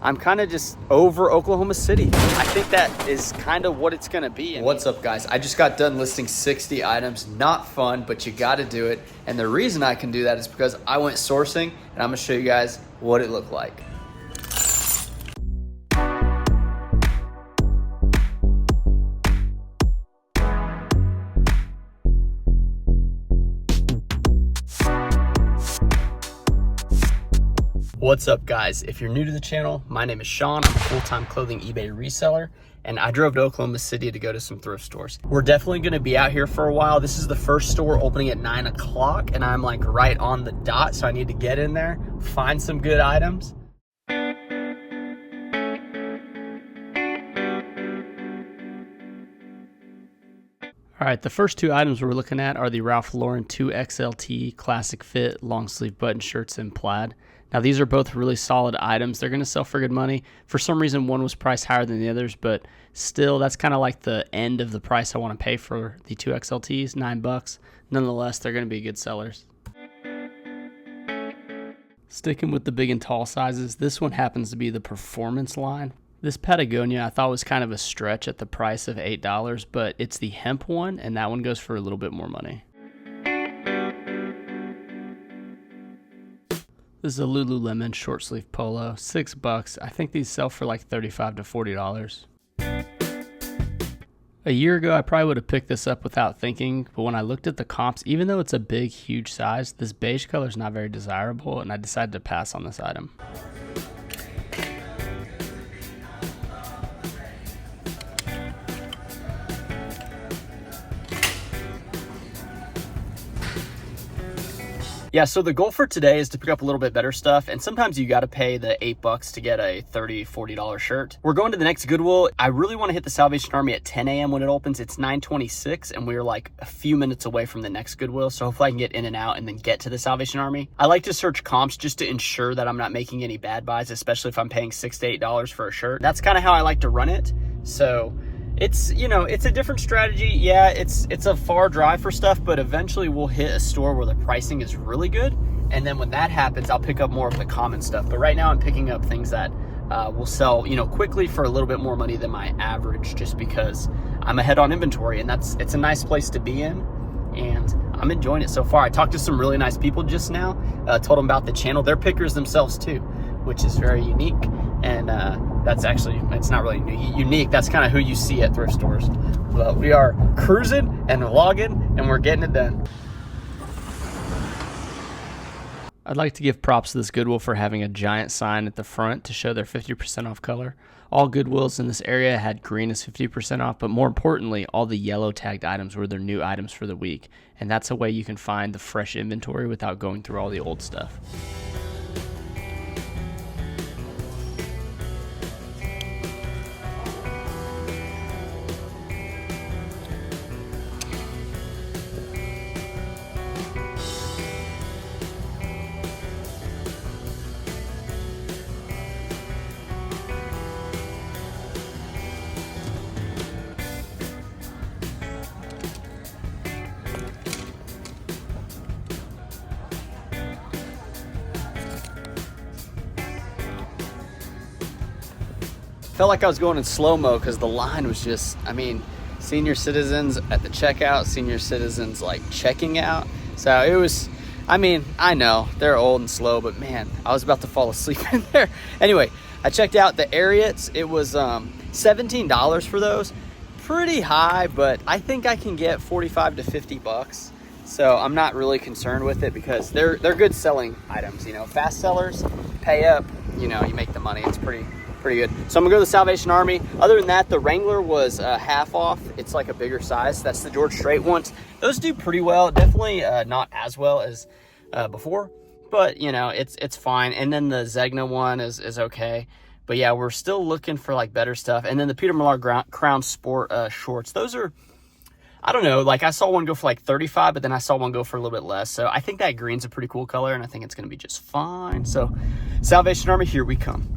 I'm kind of just over Oklahoma City. I think that is kind of what it's gonna be. What's up, guys? I just got done listing 60 items. Not fun, but you gotta do it. And the reason I can do that is because I went sourcing, and I'm gonna show you guys what it looked like. What's up, guys? If you're new to the channel, my name is Sean. I'm a full-time clothing eBay reseller, and I drove to Oklahoma City to go to some thrift stores. We're definitely going to be out here for a while. This is the first store opening at 9 o'clock, and I'm like right on the dot, so I need to get in there, find some good items. All right, the first two items we're looking at are the Ralph Lauren 2XLT classic fit long sleeve button shirts in plaid. Now these are both really solid items. They're gonna sell for good money. For some reason, one was priced higher than the others, but still that's kind of like the end of the price I wanna pay for the 2XLTs, $9. Nonetheless, they're gonna be good sellers. Sticking with the big and tall sizes, this one happens to be the performance line. This Patagonia I thought was kind of a stretch at the price of $8, but it's the hemp one, and that one goes for a little bit more money. This is a Lululemon short sleeve polo, $6. I think these sell for like $35 to $40. A year ago, I probably would have picked this up without thinking, but when I looked at the comps, even though it's a big, huge size, this beige color is not very desirable, and I decided to pass on this item. Yeah, so the goal for today is to pick up a little bit better stuff, and sometimes you gotta pay the $8 to get a $30, $40 shirt. We're going to the next Goodwill. I really wanna hit the Salvation Army at 10 a.m. when it opens. It's 9:26, and we're like a few minutes away from the next Goodwill, so hopefully I can get in and out and then get to the Salvation Army. I like to search comps just to ensure that I'm not making any bad buys, especially if I'm paying $6 to $8 for a shirt. That's kind of how I like to run it, so it's, you know, it's a different strategy. Yeah, it's a far drive for stuff, but eventually we'll hit a store where the pricing is really good. And then when that happens, I'll pick up more of the common stuff. But right now I'm picking up things that will sell, you know, quickly for a little bit more money than my average, just because I'm ahead on inventory, and it's a nice place to be in. And I'm enjoying it so far. I talked to some really nice people just now, told them about the channel. They're pickers themselves too, which is very unique. And that's actually, it's not really unique. That's kind of who you see at thrift stores. But we are cruising and vlogging, and we're getting it done. I'd like to give props to this Goodwill for having a giant sign at the front to show their 50% off color. All Goodwills in this area had green as 50% off, but more importantly, all the yellow tagged items were their new items for the week. And that's a way you can find the fresh inventory without going through all the old stuff. Felt like I was going in slow-mo because the line was just, I mean, senior citizens at the checkout, senior citizens like checking out. So it was, I mean, I know they're old and slow, but man, I was about to fall asleep in there. Anyway, I checked out the Ariats. It was $17 for those. Pretty high, but I think I can get 45 to 50 bucks. So I'm not really concerned with it because they're good selling items, you know, fast sellers, pay up, you know, you make the money. It's pretty good. So I'm gonna go to the Salvation Army. Other than that, the Wrangler was half off. It's like a bigger size. That's the George Strait ones. Those do pretty well. Definitely not as well as before, but you know, it's fine. And then the Zegna one is okay. But yeah, we're still looking for like better stuff. And then the Peter Millar Crown Sport shorts. Those are, I don't know, like I saw one go for like 35, but then I saw one go for a little bit less. So I think that green's a pretty cool color, and I think it's gonna be just fine. So Salvation Army, here we come.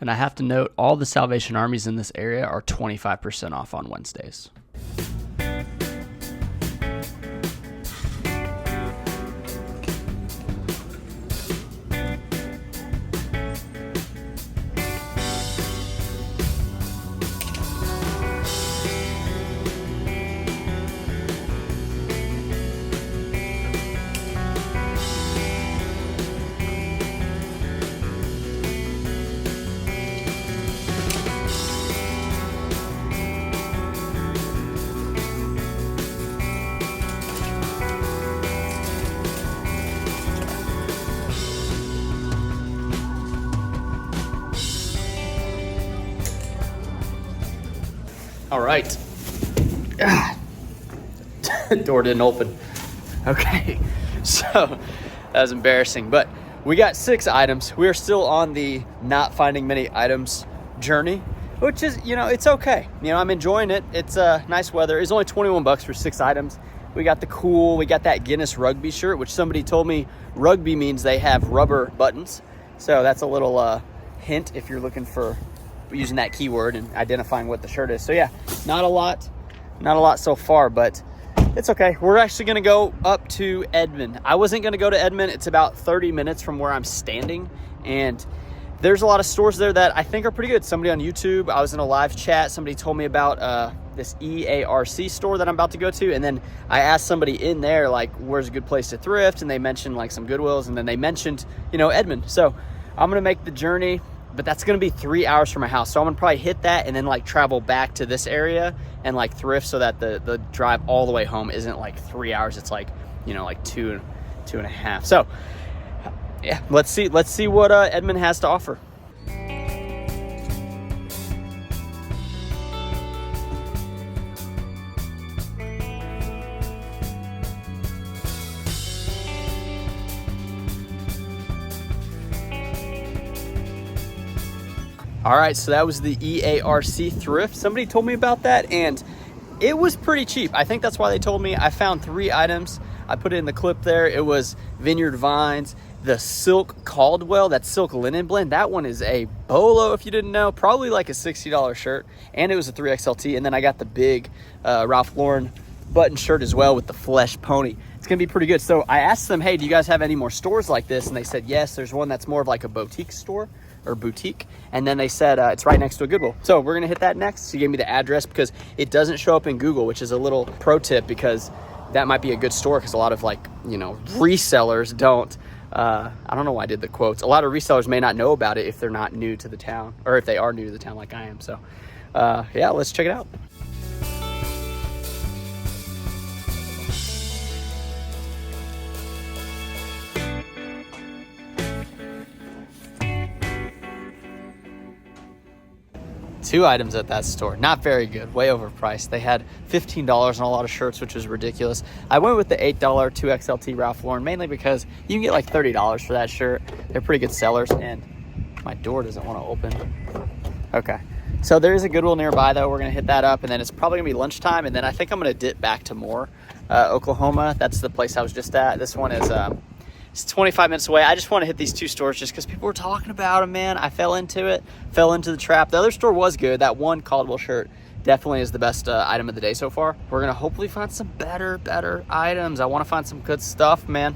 And I have to note, all the Salvation Armies in this area are 25% off on Wednesdays. All right. Door didn't open. Okay, so that was embarrassing, but we got 6 items. We are still on the not finding many items journey, which is, you know, it's okay. You know, I'm enjoying it. It's nice weather. It's only 21 bucks for 6 items. We got we got that Guinness rugby shirt, which somebody told me rugby means they have rubber buttons. So that's a little hint if you're looking for using that keyword and identifying what the shirt is. So yeah, not a lot so far, but it's okay. We're actually gonna go up to Edmond. I wasn't gonna go to Edmond. It's about 30 minutes from where I'm standing, and there's a lot of stores there that I think are pretty good. Somebody on YouTube, I was in a live chat, somebody told me about this EARC store that I'm about to go to, and then I asked somebody in there, like, where's a good place to thrift, and they mentioned like some Goodwills, and then they mentioned, you know, Edmond. So I'm gonna make the journey, but that's gonna be 3 hours from my house. So I'm gonna probably hit that and then like travel back to this area and like thrift, so that the drive all the way home isn't like 3 hours. It's like, you know, like two and a half. So yeah, let's see what Edmond has to offer. All right, so that was the EARC thrift. Somebody told me about that, and it was pretty cheap. I think that's why they told me. I found 3 items. I put it in the clip there. It was Vineyard Vines, the Silk Caldwell, that silk linen blend. That one is a bolo, if you didn't know, probably like a $60 shirt, and it was a 3XLT. And then I got the big Ralph Lauren button shirt as well with the flesh pony. It's gonna be pretty good. So I asked them, hey, do you guys have any more stores like this? And they said, yes, there's one that's more of like a boutique store, or boutique, and then they said it's right next to a Goodwill. So we're gonna hit that next. She gave me the address because it doesn't show up in Google, which is a little pro tip, because that might be a good store, because a lot of, like, you know, resellers don't, I don't know why I did the quotes. A lot of resellers may not know about it if they're not new to the town, or if they are new to the town like I am. So yeah, let's check it out. Two items at that store, not very good, way overpriced. They had $15 on a lot of shirts, which was ridiculous. I went with the $8 2XLT Ralph Lauren, mainly because you can get like $30 for that shirt. They're pretty good sellers, and my door doesn't want to open. Okay, so there is a Goodwill nearby though. We're gonna hit that up, and then it's probably gonna be lunchtime, and then I think I'm gonna dip back to Moore, Oklahoma. That's the place I was just at. This one is it's 25 minutes away. I just want to hit these 2 stores just because people were talking about them, man. I fell into the trap. The other store was good. That one Caldwell shirt definitely is the best item of the day so far. We're going to hopefully find some better items. I want to find some good stuff, man.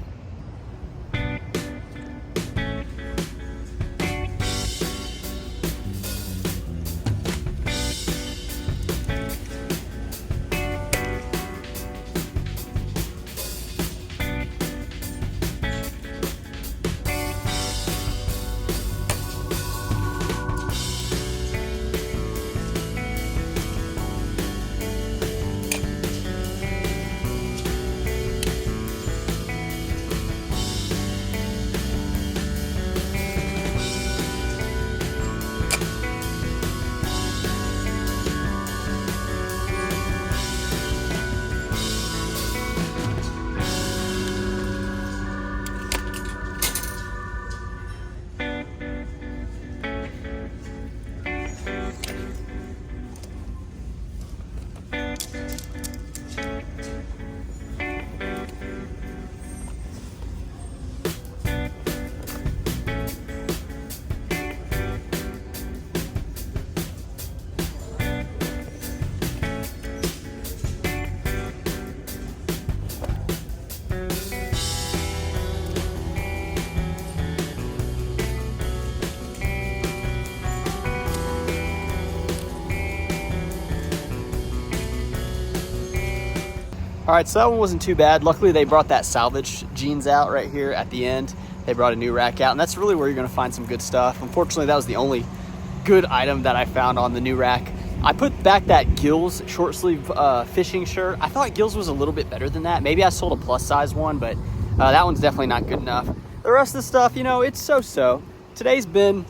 All right, so that one wasn't too bad. Luckily, they brought that salvage jeans out right here at the end. They brought a new rack out, and that's really where you're gonna find some good stuff. Unfortunately, that was the only good item that I found on the new rack. I put back that Gills short sleeve fishing shirt. I thought Gills was a little bit better than that. Maybe I sold a plus size one, but that one's definitely not good enough. The rest of the stuff, you know, it's so-so. Today's been,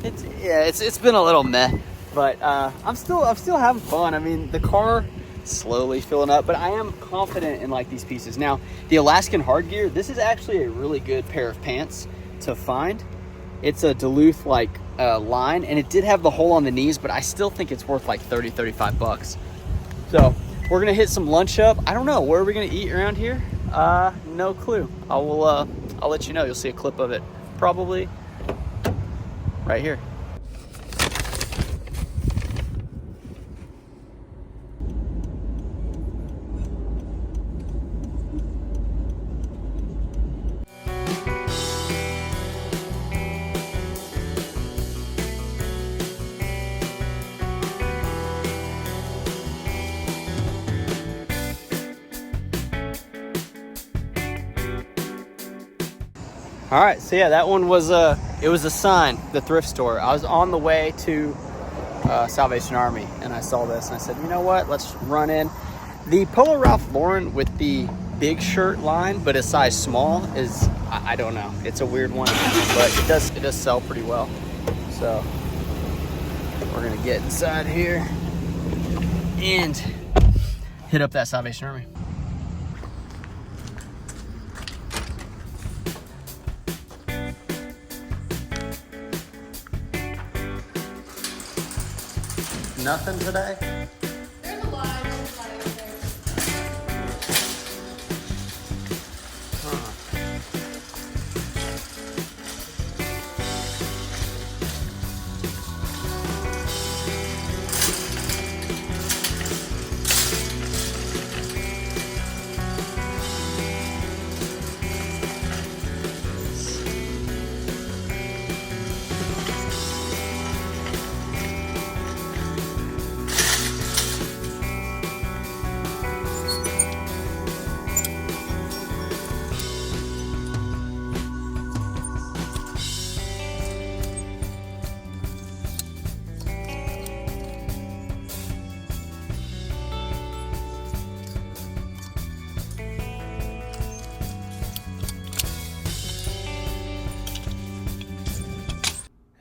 it's been a little meh. But I'm still having fun. I mean, the car slowly filling up, but I am confident in like these pieces. Now, the Alaskan hard gear, this is actually a really good pair of pants to find. It's a Duluth like line, and it did have the hole on the knees, but I still think it's worth like 35 bucks. So we're gonna hit some lunch up. I don't know, where are we gonna eat around here? No clue. I'll let you know. You'll see a clip of it probably right here. All right, so yeah, that one was it was a sign, the thrift store. I was on the way to Salvation Army, and I saw this, and I said, you know what? Let's run in. The Polo Ralph Lauren with the big shirt line, but a size small is, I don't know. It's a weird one, but it does sell pretty well. So we're gonna get inside here and hit up that Salvation Army. Nothing today? There's a lot over there.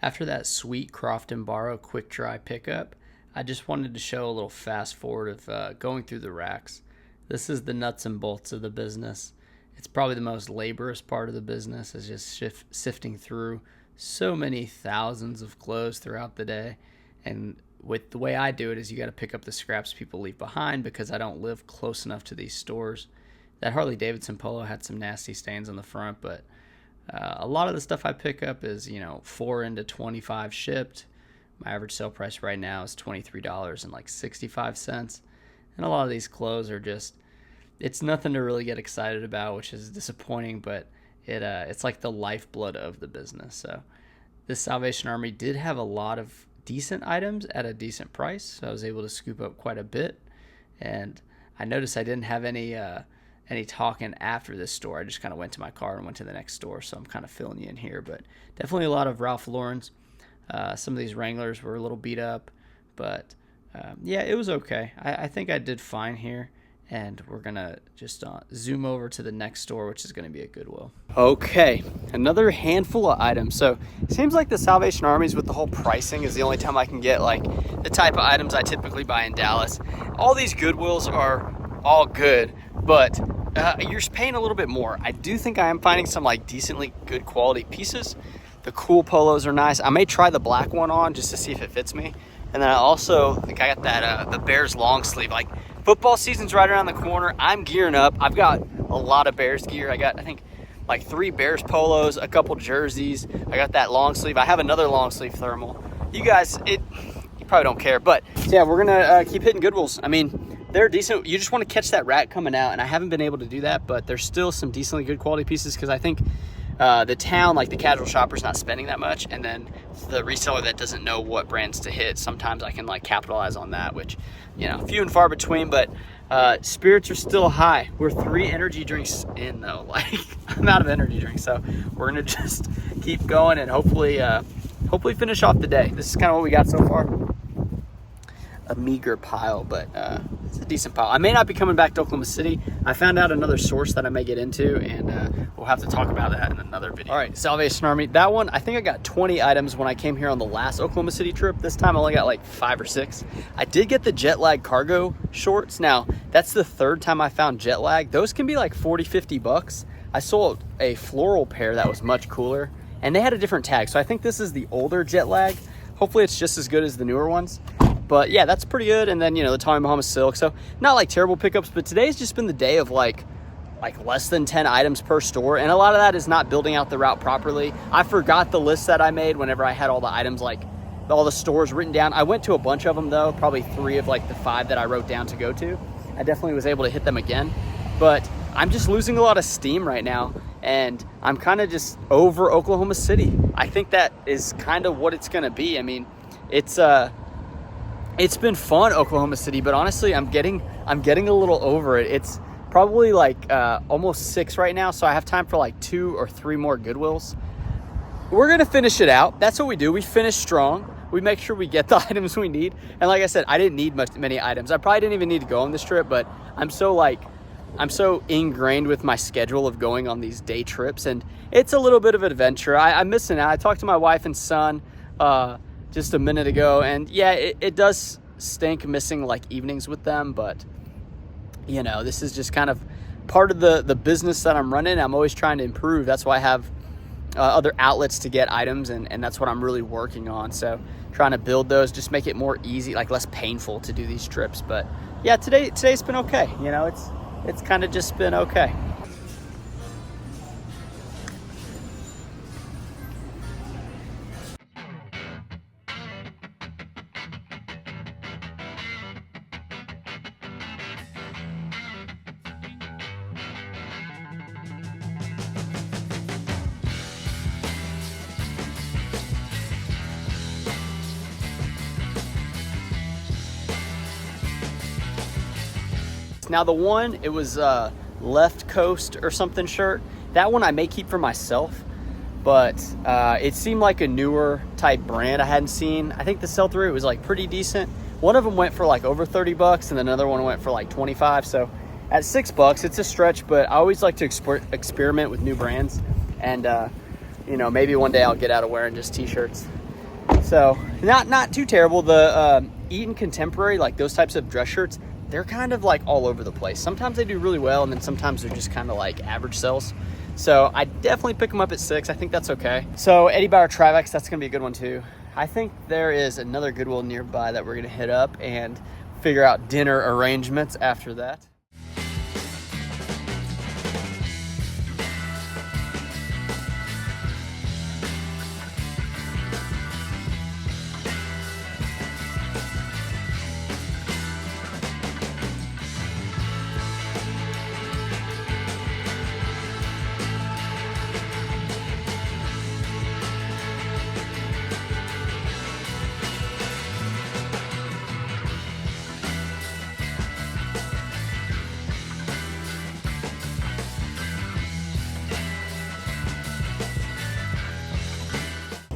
After that sweet Croft & Barrow quick dry pickup, I just wanted to show a little fast forward of going through the racks. This is the nuts and bolts of the business. It's probably the most laborious part of the business, is just sifting through so many thousands of clothes throughout the day. And with the way I do it is you got to pick up the scraps people leave behind, because I don't live close enough to these stores. That Harley Davidson Polo had some nasty stains on the front, but a lot of the stuff I pick up is, 4 into 25 shipped. My average sale price right now is $23.65. And a lot of these clothes are just, it's nothing to really get excited about, which is disappointing, but it's like the lifeblood of the business. So this Salvation Army did have a lot of decent items at a decent price, so I was able to scoop up quite a bit. And I noticed I didn't have any talking after this store. I just kind of went to my car and went to the next store, so I'm kind of filling you in here. But definitely a lot of Ralph Lauren's. Some of these Wranglers were a little beat up, but yeah, it was okay. I think I did fine here, and we're gonna just zoom over to the next store, which is gonna be a Goodwill. Okay, another handful of items. So it seems like the Salvation Armies with the whole pricing is the only time I can get like the type of items I typically buy in Dallas. All these Goodwills are all good, but you're paying a little bit more. I do think I am finding some like decently good quality pieces. The cool polos are nice. I may try the black one on just to see if it fits me. And then I also think I got that the Bears long sleeve. Like, football season's right around the corner. I'm gearing up. I've got a lot of Bears gear. I got, I think, like 3 Bears polos, a couple jerseys. I got that long sleeve. I have another long sleeve thermal. You guys, you probably don't care, but yeah, we're gonna keep hitting Goodwills. I mean, they're decent. You just want to catch that rack coming out, and I haven't been able to do that, but there's still some decently good quality pieces, because I think the town, like the casual shopper's not spending that much, and then the reseller that doesn't know what brands to hit, sometimes I can like capitalize on that, which, few and far between. But spirits are still high. We're 3 energy drinks in though. Like, I'm out of energy drinks, so we're gonna just keep going and hopefully finish off the day. This is kind of what we got so far. A meager pile, but it's a decent pile. I may not be coming back to Oklahoma City. I found out another source that I may get into, and we'll have to talk about that in another video. All right, Salvation Army. That one, I think I got 20 items when I came here on the last Oklahoma City trip. This time I only got like 5 or 6. I did get the jet lag cargo shorts. Now, that's the third time I found jet lag. Those can be like 40, 50 bucks. I sold a floral pair that was much cooler, and they had a different tag. So I think this is the older jet lag. Hopefully it's just as good as the newer ones. But yeah, that's pretty good. And then, you know, the Tommy Bahama silk. So not like terrible pickups, but today's just been the day of like less than 10 items per store. And a lot of that is not building out the route properly. I forgot the list that I made whenever I had all the items, like all the stores written down. I went to a bunch of them though, probably 3 of like the 5 that I wrote down to go to. I definitely was able to hit them again, but I'm just losing a lot of steam right now. And I'm kind of just over Oklahoma City. I think that is kind of what it's going to be. I mean, it's been fun, Oklahoma City, but honestly, I'm getting a little over it. It's probably like almost 6 right now, so I have time for like 2 or 3 more Goodwills. We're going to finish it out. That's what we do. We finish strong. We make sure we get the items we need. And like I said, I didn't need many items. I probably didn't even need to go on this trip, but I'm so ingrained with my schedule of going on these day trips, and it's a little bit of an adventure. I'm missing out. I talked to my wife and son just a minute ago, and yeah, it does stink missing like evenings with them, but you know, this is just kind of part of the business that I'm running. I'm always trying to improve. That's why I have other outlets to get items, and that's what I'm really working on. So trying to build those, just make it more easy, like less painful to do these trips. But yeah, today's been okay. You know, it's kind of just been okay. Now the one, it was Left Coast or something shirt. That one I may keep for myself, but it seemed like a newer type brand I hadn't seen. I think the sell-through was like pretty decent. One of them went for like over 30 bucks, and then another one went for like 25. So at 6 bucks, it's a stretch, but I always like to experiment with new brands. And you know, maybe one day I'll get out of wearing just t-shirts. So not too terrible. The Eaton Contemporary, like those types of dress shirts, they're kind of like all over the place. Sometimes they do really well, and then sometimes they're just kind of like average sales. So I definitely pick them up at 6. I think that's okay. So Eddie Bauer Trivex, that's gonna be a good one too. I think there is another Goodwill nearby that we're gonna hit up and figure out dinner arrangements after that.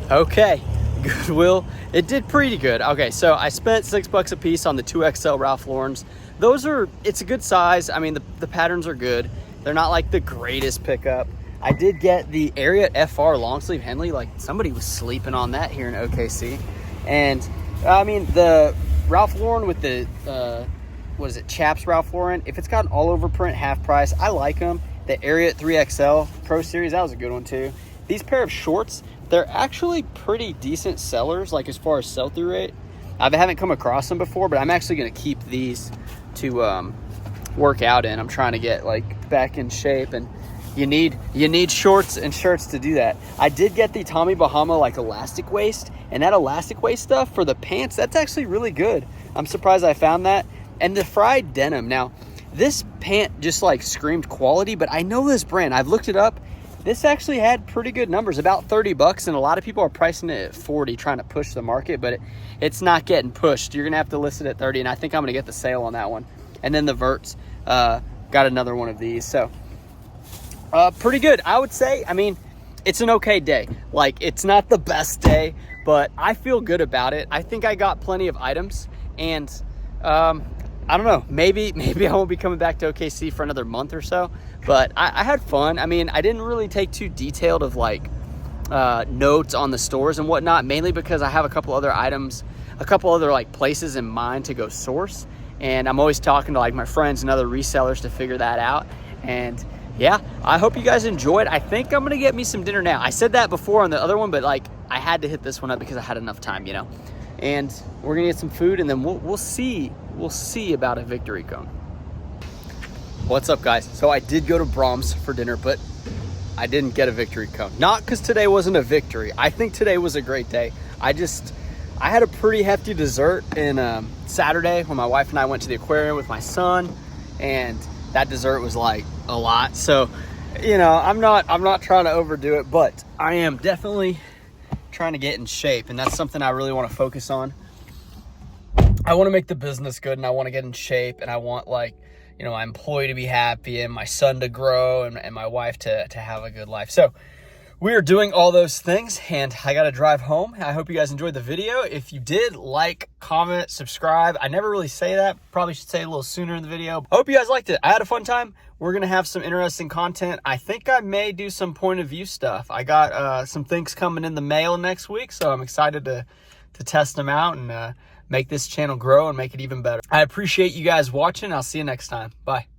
Okay, Goodwill, it did pretty good. Okay, so I spent 6 bucks a piece on the 2XL Ralph Lauren's. It's a good size. I mean, the patterns are good. They're not like the greatest pickup. I did get the Ariat FR long sleeve Henley. Like somebody was sleeping on that here in OKC. And I mean, the Ralph Lauren with the, what is it, Chaps Ralph Lauren, if it's got an all over print half price, I like them. The Ariat 3XL Pro Series, that was a good one too. These pair of shorts, they're actually pretty decent sellers, like as far as sell-through rate. I haven't come across them before, but I'm actually going to keep these to work out in. I'm trying to get like back in shape, and you need shorts and shirts to do that. I did get the Tommy Bahama like elastic waist, and that elastic waist stuff for the pants, that's actually really good. I'm surprised I found that. And the fried denim. Now, this pant just like screamed quality, but I know this brand. I've looked it up. This actually had pretty good numbers, about 30 bucks, and a lot of people are pricing it at 40, trying to push the market, but it's not getting pushed. You're gonna have to list it at 30, and I think I'm gonna get the sale on that one. And then the Verts, got another one of these. So pretty good, I would say. I mean, it's an okay day. Like, it's not the best day, but I feel good about it. I think I got plenty of items, and I don't know, maybe I won't be coming back to OKC for another month or so, but I had fun. I mean, I didn't really take too detailed of like notes on the stores and whatnot, mainly because I have a couple other items, a couple other like places in mind to go source. And I'm always talking to like my friends and other resellers to figure that out. And yeah, I hope you guys enjoyed. I think I'm gonna get me some dinner now. I said that before on the other one, but like I had to hit this one up because I had enough time, you know. And we're gonna get some food, and then we'll see about a victory cone. What's up, guys? So I did go to Brahms for dinner, but I didn't get a victory cone. Not because today wasn't a victory. I think today was a great day. I had a pretty hefty dessert in Saturday when my wife and I went to the aquarium with my son, and that dessert was like a lot. So, you know, I'm not trying to overdo it, but I am definitely trying to get in shape, and that's something I really want to focus on. I want to make the business good, and I want to get in shape, and I want, like, you know, my employee to be happy and my son to grow and my wife to have a good life. So we are doing all those things, and I got to drive home. I hope you guys enjoyed the video. If you did, like, comment, subscribe. I never really say that. Probably should say it a little sooner in the video. I hope you guys liked it. I had a fun time. We're going to have some interesting content. I think I may do some point of view stuff. I got some things coming in the mail next week, so I'm excited to test them out and make this channel grow and make it even better. I appreciate you guys watching. I'll see you next time. Bye.